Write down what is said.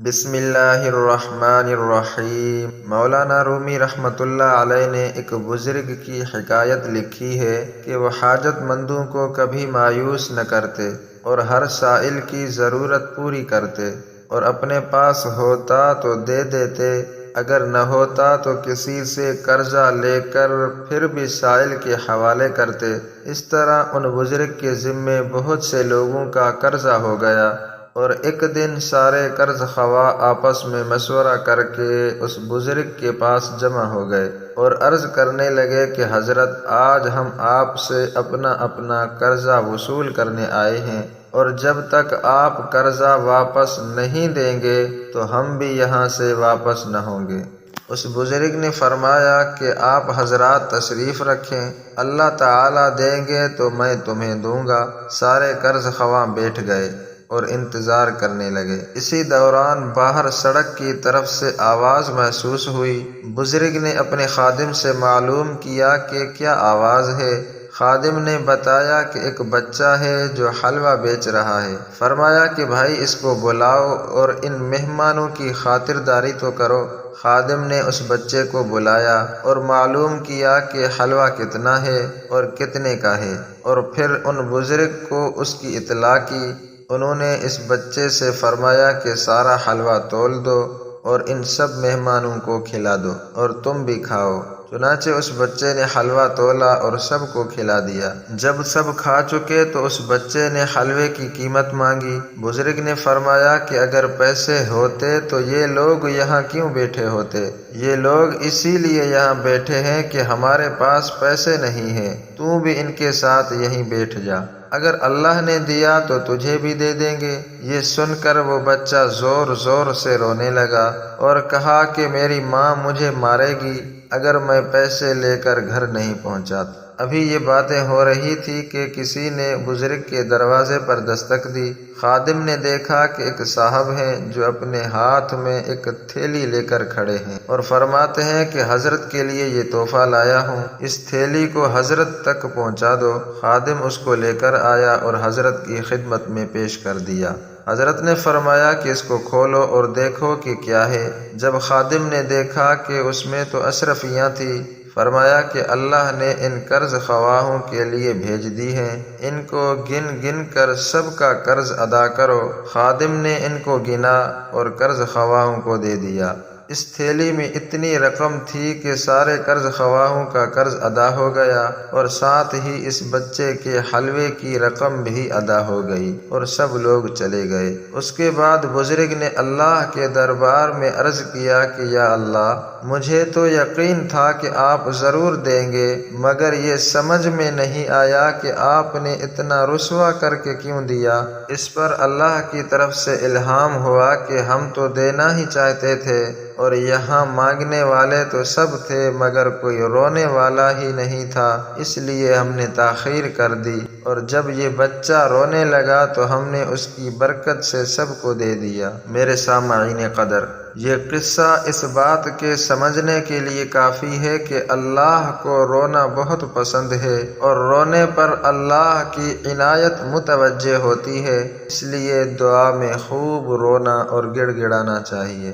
بسم اللہ الرحمن الرحیم۔ مولانا رومی رحمۃ اللہ علیہ نے ایک بزرگ کی حکایت لکھی ہے کہ وہ حاجت مندوں کو کبھی مایوس نہ کرتے اور ہر سائل کی ضرورت پوری کرتے، اور اپنے پاس ہوتا تو دے دیتے، اگر نہ ہوتا تو کسی سے قرضہ لے کر پھر بھی سائل کے حوالے کرتے۔ اس طرح ان بزرگ کے ذمے بہت سے لوگوں کا قرضہ ہو گیا، اور ایک دن سارے قرض خواہ آپس میں مشورہ کر کے اس بزرگ کے پاس جمع ہو گئے اور عرض کرنے لگے کہ حضرت، آج ہم آپ سے اپنا اپنا قرضہ وصول کرنے آئے ہیں، اور جب تک آپ قرضہ واپس نہیں دیں گے تو ہم بھی یہاں سے واپس نہ ہوں گے۔ اس بزرگ نے فرمایا کہ آپ حضرات تشریف رکھیں، اللہ تعالیٰ دیں گے تو میں تمہیں دوں گا۔ سارے قرض خواہ بیٹھ گئے اور انتظار کرنے لگے۔ اسی دوران باہر سڑک کی طرف سے آواز محسوس ہوئی۔ بزرگ نے اپنے خادم سے معلوم کیا کہ کیا آواز ہے۔ خادم نے بتایا کہ ایک بچہ ہے جو حلوہ بیچ رہا ہے۔ فرمایا کہ بھائی اس کو بلاؤ اور ان مہمانوں کی خاطرداری تو کرو۔ خادم نے اس بچے کو بلایا اور معلوم کیا کہ حلوہ کتنا ہے اور کتنے کا ہے، اور پھر ان بزرگ کو اس کی اطلاع کی۔ انہوں نے اس بچے سے فرمایا کہ سارا حلوہ تول دو اور ان سب مہمانوں کو کھلا دو، اور تم بھی کھاؤ۔ چنانچہ اس بچے نے حلوہ تولا اور سب کو کھلا دیا۔ جب سب کھا چکے تو اس بچے نے حلوے کی قیمت مانگی۔ بزرگ نے فرمایا کہ اگر پیسے ہوتے تو یہ لوگ یہاں کیوں بیٹھے ہوتے؟ یہ لوگ اسی لیے یہاں بیٹھے ہیں کہ ہمارے پاس پیسے نہیں ہیں، تو بھی ان کے ساتھ یہیں بیٹھ جا، اگر اللہ نے دیا تو تجھے بھی دے دیں گے۔ یہ سن کر وہ بچہ زور زور سے رونے لگا اور کہا کہ میری ماں مجھے مارے گی اگر میں پیسے لے کر گھر نہیں پہنچا۔ ابھی یہ باتیں ہو رہی تھی کہ کسی نے بزرگ کے دروازے پر دستک دی۔ خادم نے دیکھا کہ ایک صاحب ہیں جو اپنے ہاتھ میں ایک تھیلی لے کر کھڑے ہیں اور فرماتے ہیں کہ حضرت کے لیے یہ تحفہ لایا ہوں، اس تھیلی کو حضرت تک پہنچا دو۔ خادم اس کو لے کر آیا اور حضرت کی خدمت میں پیش کر دیا۔ حضرت نے فرمایا کہ اس کو کھولو اور دیکھو کہ کیا ہے۔ جب خادم نے دیکھا کہ اس میں تو اشرفیاں تھیں، فرمایا کہ اللہ نے ان قرض خواہوں کے لیے بھیج دی ہیں، ان کو گن گن کر سب کا قرض ادا کرو۔ خادم نے ان کو گنا اور قرض خواہوں کو دے دیا۔ اس تھیلی میں اتنی رقم تھی کہ سارے قرض خواہوں کا قرض ادا ہو گیا، اور ساتھ ہی اس بچے کے حلوے کی رقم بھی ادا ہو گئی، اور سب لوگ چلے گئے۔ اس کے بعد بزرگ نے اللہ کے دربار میں عرض کیا کہ یا اللہ، مجھے تو یقین تھا کہ آپ ضرور دیں گے، مگر یہ سمجھ میں نہیں آیا کہ آپ نے اتنا رسوا کر کے کیوں دیا۔ اس پر اللہ کی طرف سے الہام ہوا کہ ہم تو دینا ہی چاہتے تھے، اور یہاں مانگنے والے تو سب تھے مگر کوئی رونے والا ہی نہیں تھا، اس لیے ہم نے تاخیر کر دی، اور جب یہ بچہ رونے لگا تو ہم نے اس کی برکت سے سب کو دے دیا۔ میرے سامعین قدر، یہ قصہ اس بات کے سمجھنے کے لیے کافی ہے کہ اللہ کو رونا بہت پسند ہے، اور رونے پر اللہ کی عنایت متوجہ ہوتی ہے، اس لیے دعا میں خوب رونا اور گڑ گڑانا چاہیے۔